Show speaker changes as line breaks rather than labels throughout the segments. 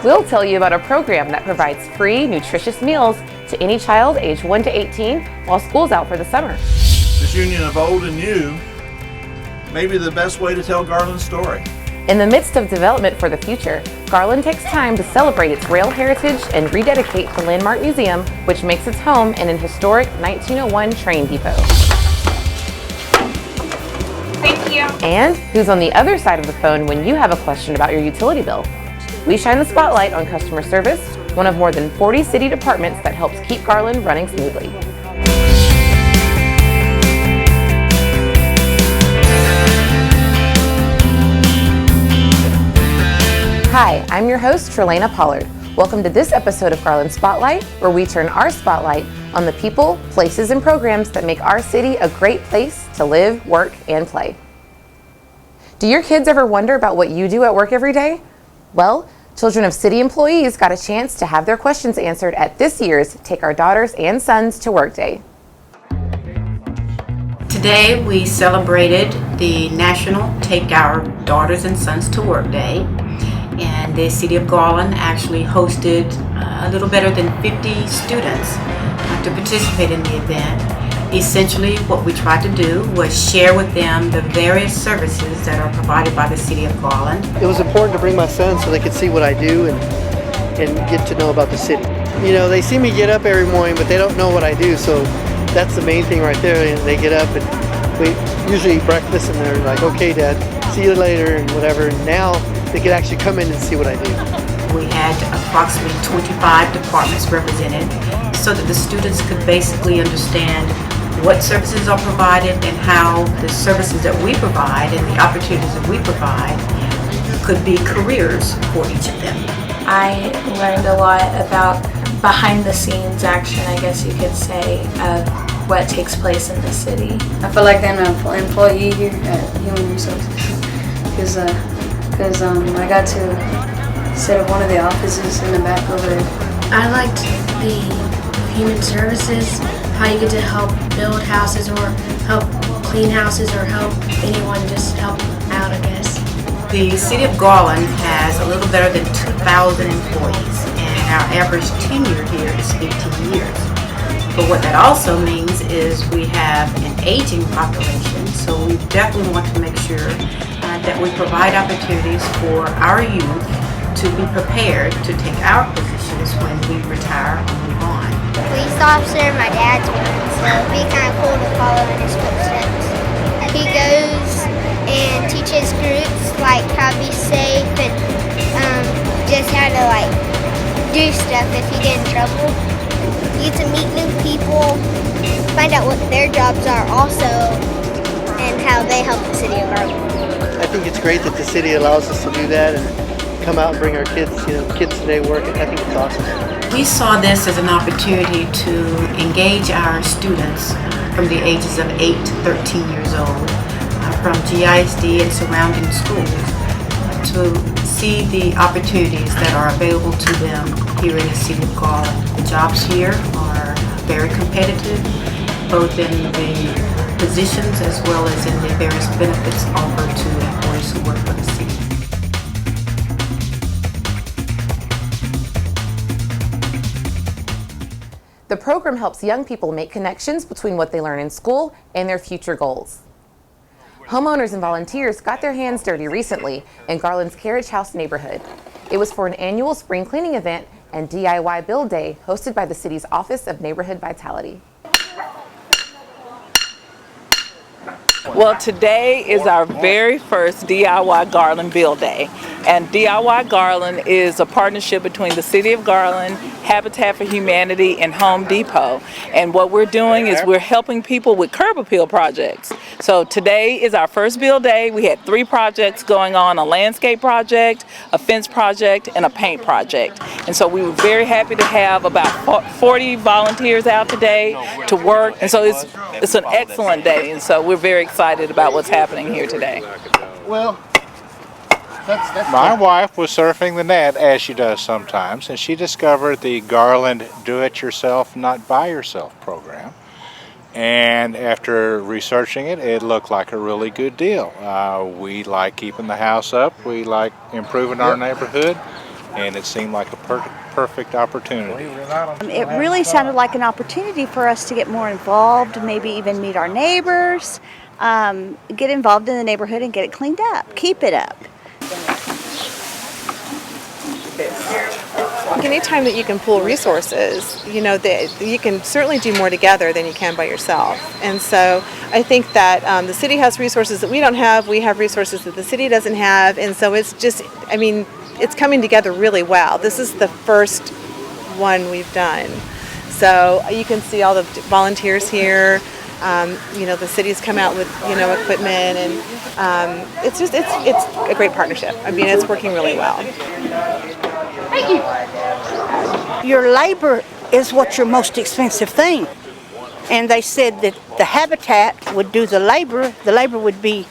We'll tell you about a program that provides free, nutritious meals to any child aged 1 to 18 while school's out for the summer.
This union of old and new may be the best way to tell Garland's story.
In the midst of development for the future, Garland takes time to celebrate its rail heritage and rededicate the Landmark Museum, which makes its home in an historic 1901 train depot.
Thank you.
And who's on the other side of the phone when you have a question about your utility bill? We shine the spotlight on customer service, one of more than 40 city departments that helps keep Garland running smoothly. Hi, I'm your host, Trelana Pollard. Welcome to this episode of Garland Spotlight, where we turn our spotlight on the people, places, and programs that make our city a great place to live, work, and play. Do your kids ever wonder about what you do at work every day? Well, children of city employees got a chance to have their questions answered at this year's Take Our Daughters and Sons to Work Day.
Today we celebrated the National Take Our Daughters and Sons to Work Day. And the City of Garland actually hosted a little better than 50 students to participate in the event. Essentially, what we tried to do was share with them the various services that are provided by the City of Garland.
It was important to bring my son so they could see what I do and get to know about the city. You know, they see me get up every morning, but they don't know what I do, so that's the main thing right there. And they get up and we usually eat breakfast and they're like, okay, Dad, see you later and whatever. And now they could actually come in and see what I do.
We had approximately 25 departments represented so that the students could basically understand what services are provided and how the services that we provide and the opportunities that we provide could be careers for each of them.
I learned a lot about behind the scenes action, I guess you could say, of what takes place in the city.
I feel like I'm an employee here at Human Resources because I got to sit at one of the offices in the back over there.
I liked the human services, how you get to help build houses or help clean houses or help anyone, just help out, I guess.
The City of Garland has a little better than 2,000 employees, and our average tenure here is 15 years. But what that also means is we have an aging population, so we definitely want to make sure that we provide opportunities for our youth to be prepared to take our positions when we retire or move on.
Police officer, my dad's one, so it'd be kind of cool to follow in his footsteps. He goes and teaches groups like how to be safe and just how to do stuff if you get in trouble. You get to meet new people, find out what their jobs are also, and how they help the city of Garland.
I think it's great that the city allows us to do that and come out and bring our kids, Kids Today work. I think it's awesome.
We saw this as an opportunity to engage our students from the ages of 8 to 13 years old from GISD and surrounding schools to see the opportunities that are available to them here in the City of Garland. The jobs here are very competitive, both in the positions as well as in the various benefits offered to employees who work for the city.
The program helps young people make connections between what they learn in school and their future goals. Homeowners and volunteers got their hands dirty recently in Garland's Carriage House neighborhood. It was for an annual spring cleaning event and DIY Build Day hosted by the city's Office of Neighborhood Vitality.
Well, today is our very first DIY Garland Build Day. And DIY Garland is a partnership between the City of Garland, Habitat for Humanity, and Home Depot. And what we're doing is we're helping people with curb appeal projects. So today is our first build day. We had 3 projects going on: a landscape project, a fence project, and a paint project. And so we were very happy to have about 40 volunteers out today to work. And so it's an excellent day. And so we're very excited about what's happening here today.
Well, that's
my wife was surfing the net, as she does sometimes, and she discovered the Garland Do-It-Yourself, Not Buy Yourself program. And after researching it, it looked like a really good deal. We like keeping the house up. We like improving our neighborhood. and it seemed like a perfect opportunity.
It really sounded like an opportunity for us to get more involved, maybe even meet our neighbors, get involved in the neighborhood and get it cleaned up, keep it up.
Anytime that you can pool resources, you know, that you can certainly do more together than you can by yourself. And so I think that the city has resources that we don't have, we have resources that the city doesn't have, and so it's just, I mean, it's coming together really well. This is the first one we've done. So you can see all the volunteers here. You know, the city's come out with, you know, equipment, and it's a great partnership. I mean, it's working really well.
Thank you. Your labor is what's your most expensive thing. And they said that the Habitat would do the labor would be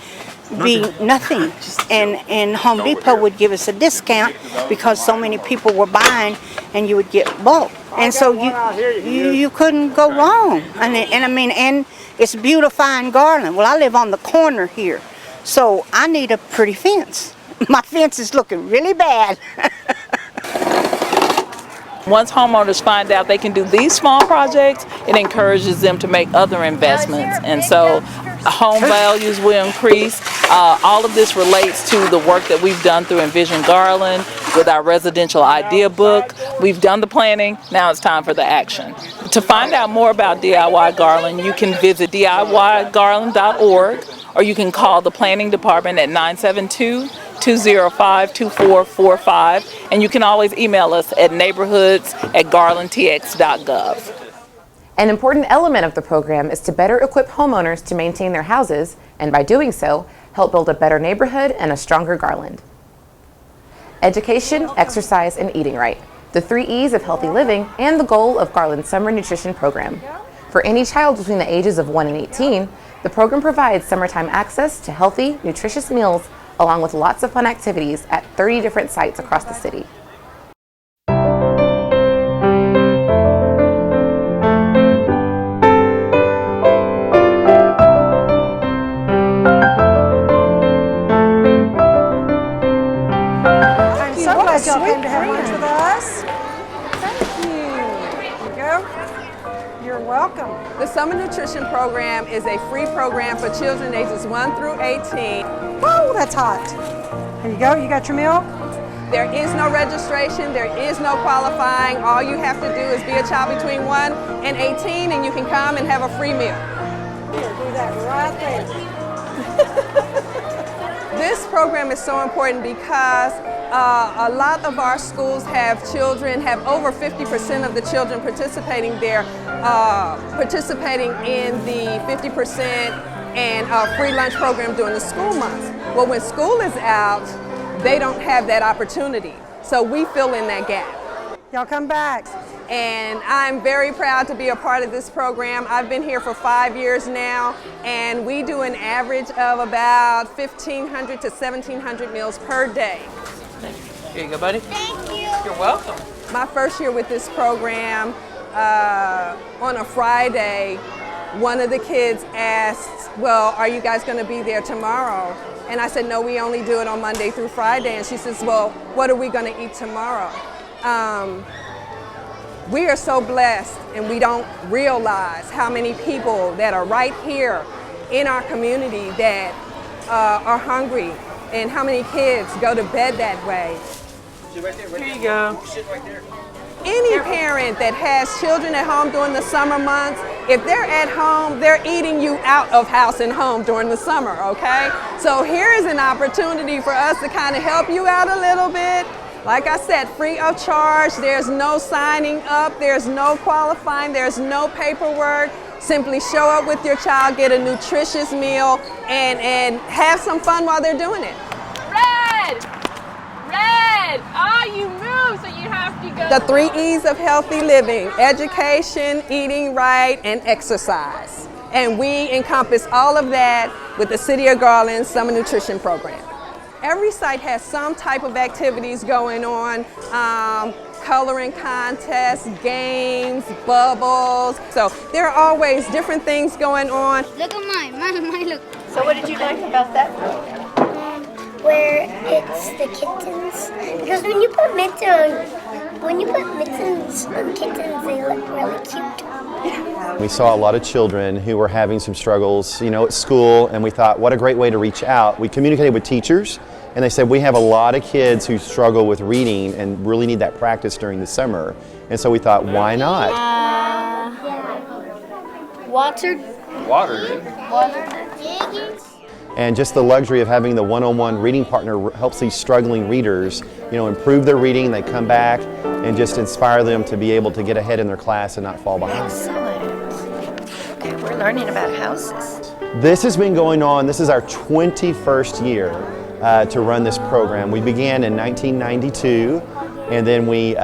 nothing. And Home Depot would give us a discount because so many people were buying, and you would get bulk. And so you couldn't go wrong. And it's beautifying Garland. Well, I live on the corner here, so I need a pretty fence. My fence is looking really bad.
Once homeowners find out they can do these small projects, it encourages them to make other investments. And so home values will increase. All of this relates to the work that we've done through Envision Garland with our residential idea book. We've done the planning, now it's time for the action. To find out more about DIY Garland, you can visit DIYgarland.org, or you can call the planning department at 972-205-2445, and you can always email us at neighborhoods@garlandtx.gov.
An important element of the program is to better equip homeowners to maintain their houses, and by doing so, help build a better neighborhood and a stronger Garland. Education, exercise, and eating right. The 3 E's of healthy living and the goal of Garland's summer nutrition program. For any child between the ages of 1 and 18, the program provides summertime access to healthy, nutritious meals along with lots of fun activities at 30 different sites across the city.
I'm so glad y'all came to have lunch with us. Thank you. Here you go. You're welcome.
The Summer Nutrition Program is a free program for children ages 1 through 18.
Whoa, that's hot. Here you go. You got your milk?
There is no registration. There is no qualifying. All you have to do is be a child between 1 and 18, and you can come and have a free meal.
Here, do that right there.
This program is so important because a lot of our schools have over 50% of the children participating there, participating in the 50% and free lunch program during the school months. Well, when school is out, they don't have that opportunity. So we fill in that gap.
Y'all come back.
And I'm very proud to be a part of this program. I've been here for 5 years now, and we do an average of about 1,500 to 1,700 meals per day.
Here you go, buddy.
Thank you.
You're welcome.
My first year with this program, on a Friday, one of the kids asked, well, are you guys going to be there tomorrow? And I said, no, we only do it on Monday through Friday. And she says, well, what are we going to eat tomorrow? We are so blessed, and we don't realize how many people that are right here in our community that are hungry, and how many kids go to bed that way.
Here you go.
Any parent that has children at home during the summer months, if they're at home, they're eating you out of house and home during the summer, okay? So here is an opportunity for us to kind of help you out a little bit. Like I said, free of charge. There's no signing up, there's no qualifying, there's no paperwork. Simply show up with your child, get a nutritious meal, and have some fun while they're doing it.
Red! Red! Oh, you move, so you have to go.
The 3 E's of healthy living: education, eating right, and exercise. And we encompass all of that with the City of Garland Summer Nutrition Program. Every site has some type of activities going on, coloring contests, games, bubbles. So there are always different things going on.
Look at mine look.
So what did you like about that program?
where it's the kittens. Because when you put mittens on kittens, they look really cute.
We saw a lot of children who were having some struggles, at school, and we thought, what a great way to reach out. We communicated with teachers, and they said, we have a lot of kids who struggle with reading and really need that practice during the summer. And so we thought, why not?
Water.
And just the luxury of having the one-on-one reading partner helps these struggling readers, improve their reading. They come back and just inspire them to be able to get ahead in their class and not fall behind.
Excellent. Okay, we're learning about houses.
This has been going on, this is our 21st year to run this program. We began in 1992, and then we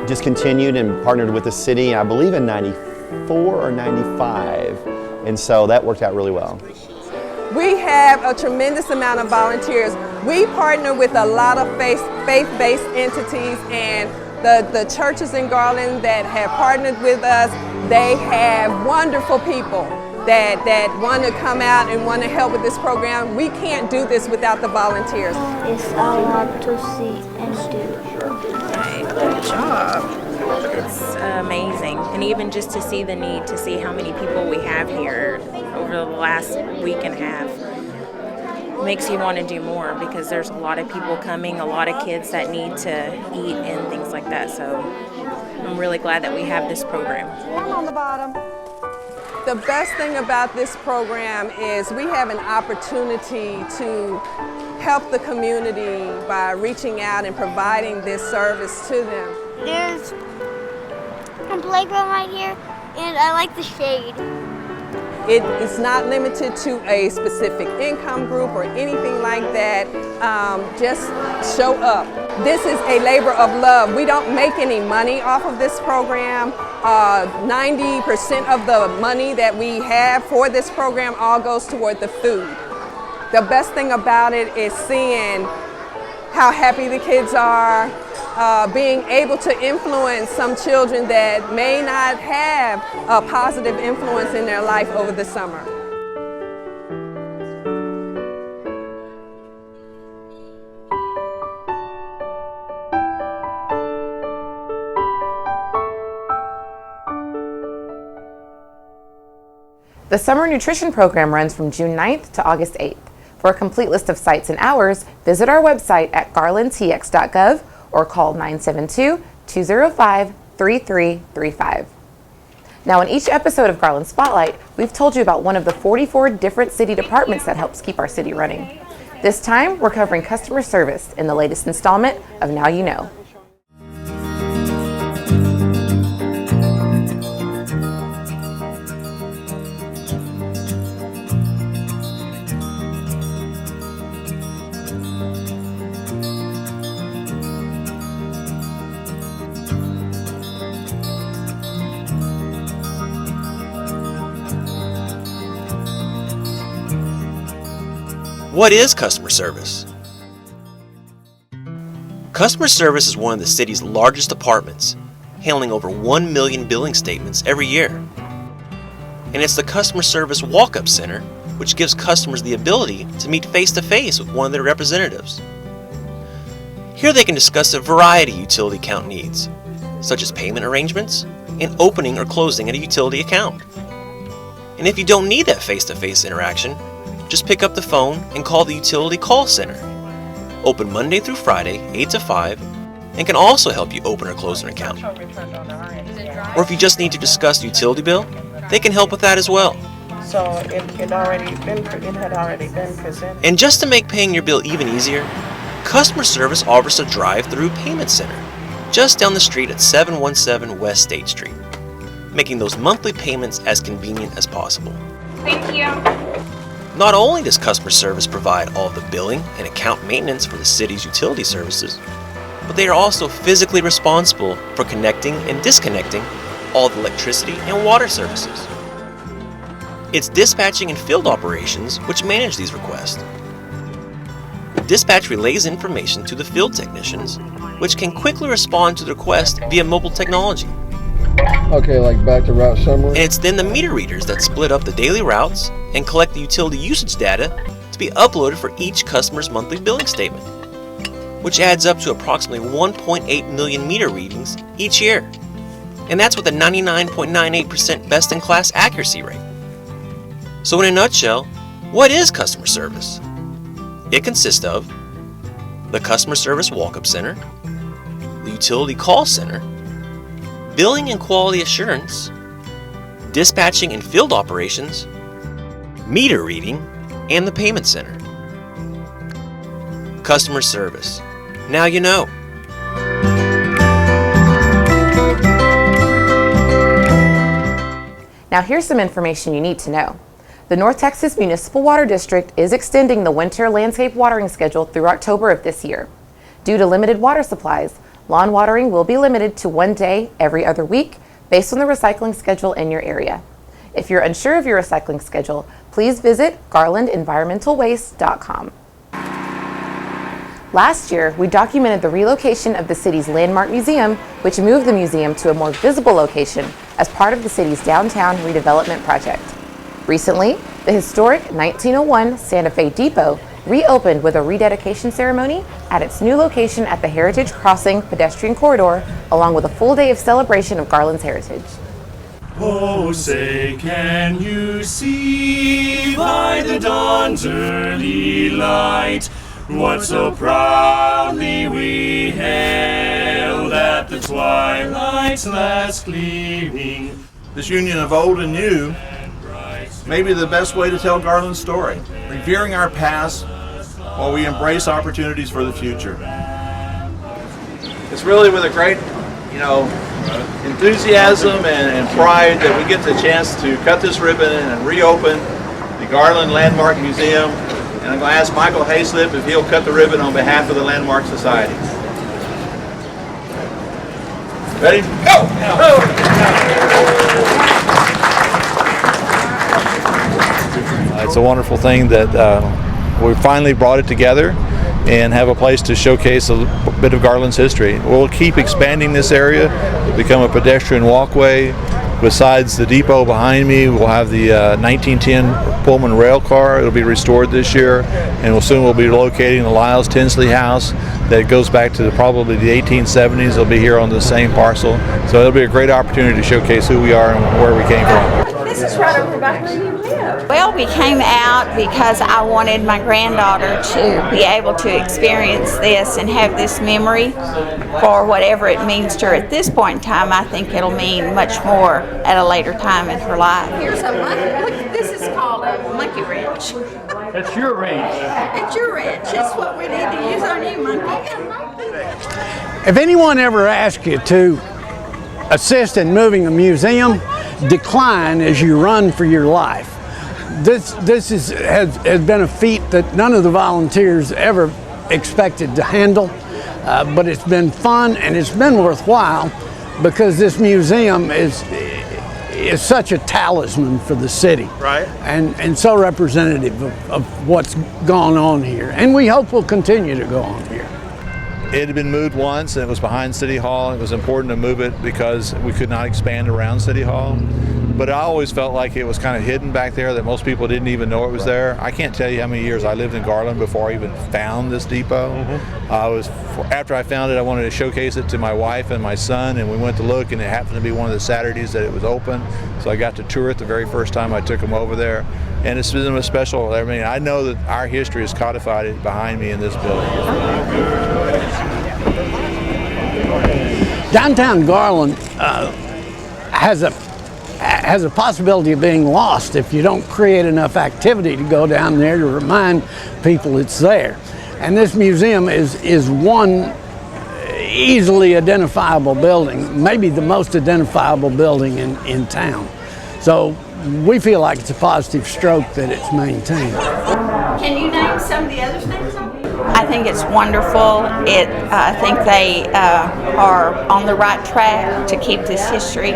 just continued and partnered with the city, I believe in 94 or 95, and so that worked out really well.
We have a tremendous amount of volunteers. We partner with a lot of faith-based entities, and the churches in Garland that have partnered with us, they have wonderful people that want to come out and want to help with this program. We can't do this without the volunteers.
It's a lot to see and do.
Good job. It's amazing, and even just to see the need, to see how many people we have here over the last week and a half makes you want to do more, because there's a lot of people coming, a lot of kids that need to eat and things like that. So I'm really glad that we have this program.
I'm on the bottom. The best thing about this program is we have an opportunity to help the community by reaching out and providing this service to them.
There's a playground right here, and I like the shade.
It is not limited to a specific income group or anything like that. Just show up. This is a labor of love. We don't make any money off of this program. 90% of the money that we have for this program all goes toward the food. The best thing about it is seeing how happy the kids are, being able to influence some children that may not have a positive influence in their life over the summer.
The Summer Nutrition Program runs from June 9th to August 8th. For a complete list of sites and hours, visit our website at garlandtx.gov or call 972-205-3335. Now, in each episode of Garland Spotlight, we've told you about one of the 44 different city departments that helps keep our city running. This time, we're covering customer service in the latest installment of Now You Know.
What is customer service? Customer service is one of the city's largest departments, handling over 1 million billing statements every year. And it's the Customer Service Walk-Up Center, which gives customers the ability to meet face-to-face with one of their representatives. Here they can discuss a variety of utility account needs, such as payment arrangements and opening or closing a utility account. And if you don't need that face-to-face interaction, just pick up the phone and call the Utility Call Center. Open Monday through Friday, 8 to 5, and can also help you open or close an account. Or if you just need to discuss the utility bill, they can help with that as well.
So it had already been presented.
And just to make paying your bill even easier, customer service offers a drive-through payment center just down the street at 717 West State Street, making those monthly payments as convenient as possible.
Thank you.
Not only does customer service provide all the billing and account maintenance for the city's utility services, but they are also physically responsible for connecting and disconnecting all the electricity and water services. It's dispatching and field operations which manage these requests. Dispatch relays information to the field technicians, which can quickly respond to the request via mobile technology.
Okay, like back to route summary.
And it's then the meter readers that split up the daily routes and collect the utility usage data to be uploaded for each customer's monthly billing statement, which adds up to approximately 1.8 million meter readings each year. And that's with a 99.98% best-in-class accuracy rate. So in a nutshell, what is customer service? It consists of the Customer Service Walk-Up Center, the Utility Call Center, Billing and Quality Assurance, Dispatching and Field Operations, Meter Reading, and the Payment Center. Customer service. Now you know.
Now here's some information you need to know. The North Texas Municipal Water District is extending the winter landscape watering schedule through October of this year. Due to limited water supplies, lawn watering will be limited to 1 day every other week based on the recycling schedule in your area. If you're unsure of your recycling schedule, please visit garlandenvironmentalwaste.com. Last year, we documented the relocation of the city's landmark museum, which moved the museum to a more visible location as part of the city's downtown redevelopment project. Recently, the historic 1901 Santa Fe Depot reopened with a rededication ceremony at its new location at the Heritage Crossing pedestrian corridor, along with a full day of celebration of Garland's heritage.
Oh, say, can you see by the dawn's early light what so proudly we hailed at the twilight's last gleaming?
This union of old and new may be the best way to tell Garland's story, revering our past while we embrace opportunities for the future. It's really with a great, enthusiasm and pride that we get the chance to cut this ribbon and reopen the Garland Landmark Museum. And I'm going to ask Michael Hayslip if he'll cut the ribbon on behalf of the Landmark Society. Ready? Go!
It's a wonderful thing that we finally brought it together and have a place to showcase a bit of Garland's history. We'll keep expanding this area. It'll become a pedestrian walkway. Besides the depot behind me, we'll have the 1910 Pullman rail car. It'll be restored this year, and we'll be locating the Lyles Tinsley House that goes back to probably the 1870s. It'll be here on the same parcel. So it'll be a great opportunity to showcase who we are and where we came from.
This is right over back where you live. Well, we came out because I wanted my granddaughter to be able to experience this and have this memory for whatever it means to her at this point in time. I think it'll mean much more at a later time in her life. Here's a monkey. Look, this is called a monkey wrench.
That's your wrench.
It's your wrench. It's what we need to use on you, monkey.
If anyone ever asks you to assist in moving a museum, decline as you run for your life. This has been a feat that none of the volunteers ever expected to handle, but it's been fun and it's been worthwhile because this museum is such a talisman for the city,
right?
And so representative of what's gone on here, and we hope will continue to go on here.
It had been moved once and it was behind City Hall. It was important to move it because we could not expand around City Hall. But I always felt like it was kind of hidden back there, that most people didn't even know it was there. I can't tell you how many years I lived in Garland before I even found this depot. After I found it, I wanted to showcase it to my wife and my son, and we went to look, and it happened to be one of the Saturdays that it was open. So I got to tour it the very first time I took them over there. And it's been a special, I know that our history is codified behind me in this building.
Downtown Garland has a possibility of being lost if you don't create enough activity to go down there to remind people it's there. And this museum is one easily identifiable building, maybe the most identifiable building in town. So we feel like it's a positive stroke that it's maintained.
Can you name some of the other things on here? I think it's wonderful. I think they are on the right track to keep this history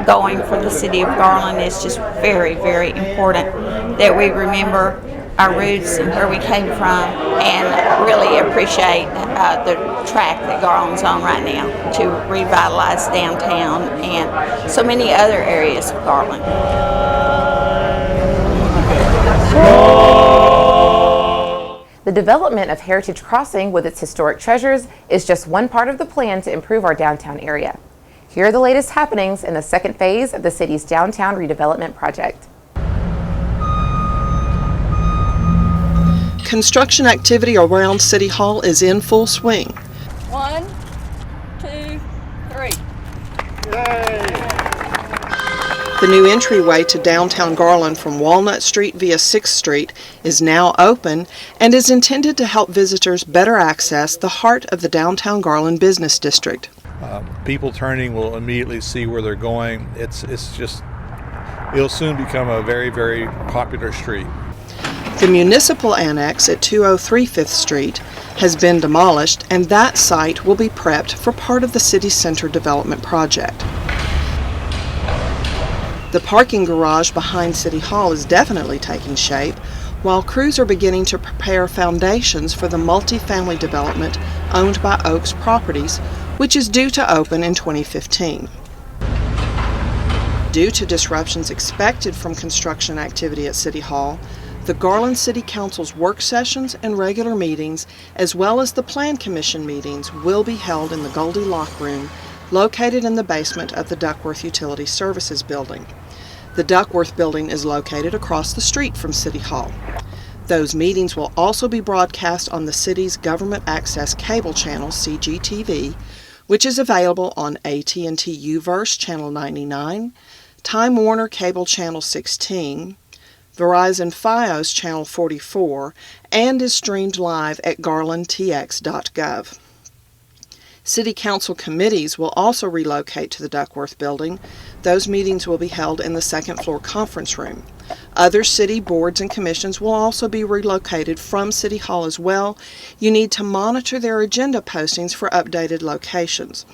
going for the city of Garland. It's just very, very important that we remember our roots and where we came from, and really appreciate the track that Garland's on right now to revitalize downtown and so many other areas of Garland.
The development of Heritage Crossing with its historic treasures is just one part of the plan to improve our downtown area. Here are the latest happenings in the second phase of the city's downtown redevelopment project.
Construction activity around City Hall is in full swing.
1, 2, 3.
The new entryway to downtown Garland from Walnut Street via 6th Street is now open and is intended to help visitors better access the heart of the downtown Garland business district.
People turning will immediately see where they're going. It'll soon become a very, very popular street.
The municipal annex at 203 5th Street has been demolished, and that site will be prepped for part of the city center development project. The parking garage behind City Hall is definitely taking shape, while crews are beginning to prepare foundations for the multi-family development owned by Oaks Properties, which is due to open in 2015. Due to disruptions expected from construction activity at City Hall, the Garland City Council's work sessions and regular meetings, as well as the Plan Commission meetings, will be held in the Goldie Lock Room, located in the basement of the Duckworth Utility Services Building. The Duckworth Building is located across the street from City Hall. Those meetings will also be broadcast on the city's government access cable channel, CGTV, which is available on AT&T UVerse Channel 99, Time Warner Cable Channel 16, Verizon Fios Channel 44, and is streamed live at garlandtx.gov. City Council committees will also relocate to the Duckworth Building. Those meetings will be held in the second floor conference room. Other city boards and commissions will also be relocated from City Hall as well. You need to monitor their agenda postings for updated locations.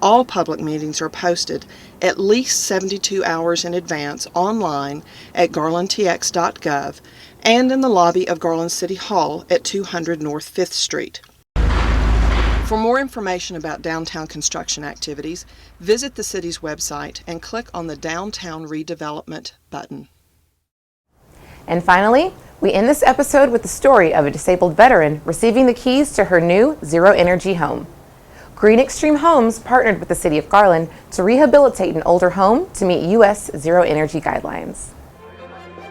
All public meetings are posted at least 72 hours in advance online at garlandtx.gov and in the lobby of Garland City Hall at 200 North 5th Street. For more information about downtown construction activities, visit the city's website and click on the Downtown Redevelopment button.
And finally, we end this episode with the story of a disabled veteran receiving the keys to her new zero-energy home. Green Extreme Homes partnered with the City of Garland to rehabilitate an older home to meet U.S. zero-energy guidelines.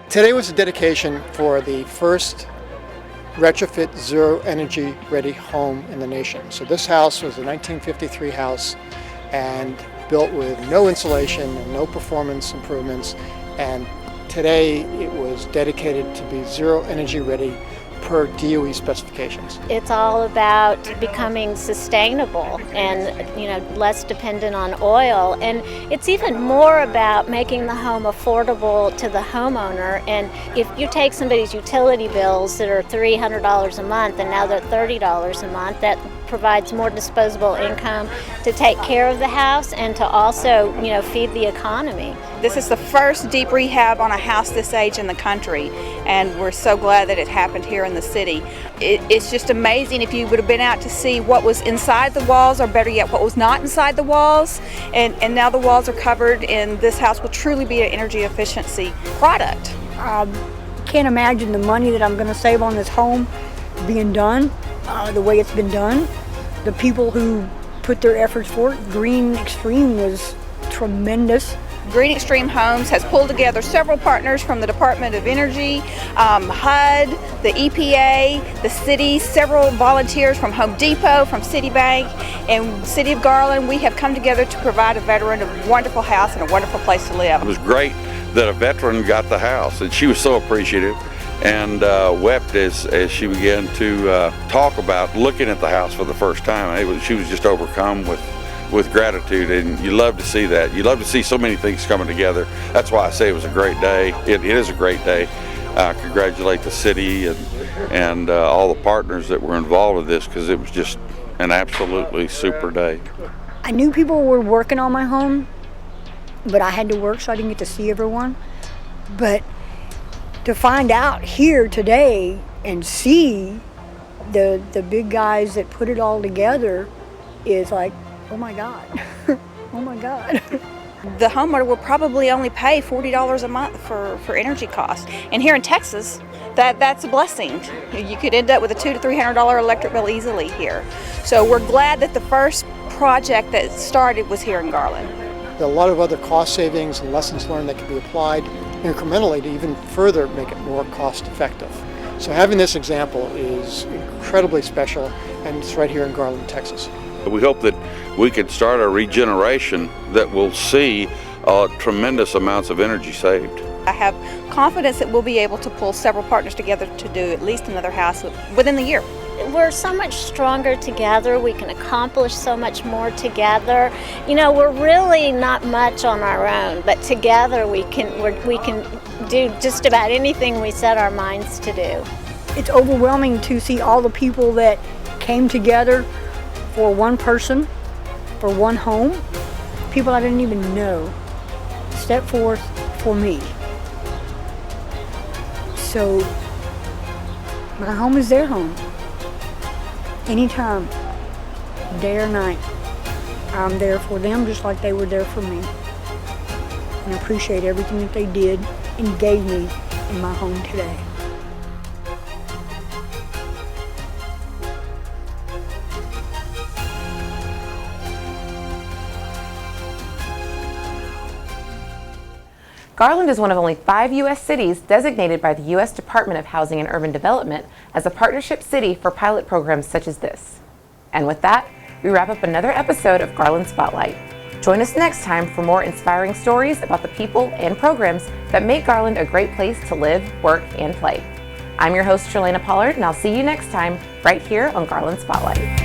Today was a dedication for the first retrofit zero-energy ready home in the nation. So this house was a 1953 house and built with no insulation and no performance improvements, and today it was dedicated to be zero-energy ready per DOE specifications.
It's all about becoming sustainable and less dependent on oil, and it's even more about making the home affordable to the homeowner. And if you take somebody's utility bills that are $300 a month and now they're $30 a month, that provides more disposable income to take care of the house and to also feed the economy.
This is the first deep rehab on a house this age in the country, and we're so glad that it happened here in the city. It's just amazing if you would have been out to see what was inside the walls, or better yet, what was not inside the walls, and now the walls are covered, and this house will truly be an energy efficiency product.
Can't imagine the money that I'm going to save on this home being done the way it's been done. The people who put their efforts for it, Green Extreme was tremendous.
Green Extreme Homes has pulled together several partners from the Department of Energy, HUD, the EPA, the city, several volunteers from Home Depot, from Citibank, and City of Garland. We have come together to provide a veteran a wonderful house and a wonderful place to live.
It was great that a veteran got the house, and she was so appreciative and wept as she began to talk about looking at the house for the first time. She was just overcome with gratitude, and you love to see that. You love to see so many things coming together. That's why I say it was a great day. It is a great day. Congratulate the city and all the partners that were involved with this, because it was just an absolutely super day.
I knew people were working on my home, but I had to work, so I didn't get to see everyone. But to find out here today and see the big guys that put it all together is like, oh my God, oh my God.
the homeowner will probably only pay $40 a month for energy costs. And here in Texas, that's a blessing. You could end up with a $200 to $300 electric bill easily here. So we're glad that the first project that started was here in Garland.
There are a lot of other cost savings and lessons learned that can be applied incrementally to even further make it more cost effective. So having this example is incredibly special, and it's right here in Garland, Texas.
We hope that we can start a regeneration that will see tremendous amounts of energy saved.
I have confidence that we'll be able to pull several partners together to do at least another house within the year.
We're so much stronger together. We can accomplish so much more together. You know, we're really not much on our own, but together we can do just about anything we set our minds to do.
It's overwhelming to see all the people that came together for one person, for one home. People I didn't even know step forth for me. So my home is their home. Anytime, day or night, I'm there for them just like they were there for me. And I appreciate everything that they did and gave me in my home today.
Garland is one of only 5 U.S. cities designated by the U.S. Department of Housing and Urban Development as a partnership city for pilot programs such as this. And with that, we wrap up another episode of Garland Spotlight. Join us next time for more inspiring stories about the people and programs that make Garland a great place to live, work, and play. I'm your host, Shalana Pollard, and I'll see you next time right here on Garland Spotlight.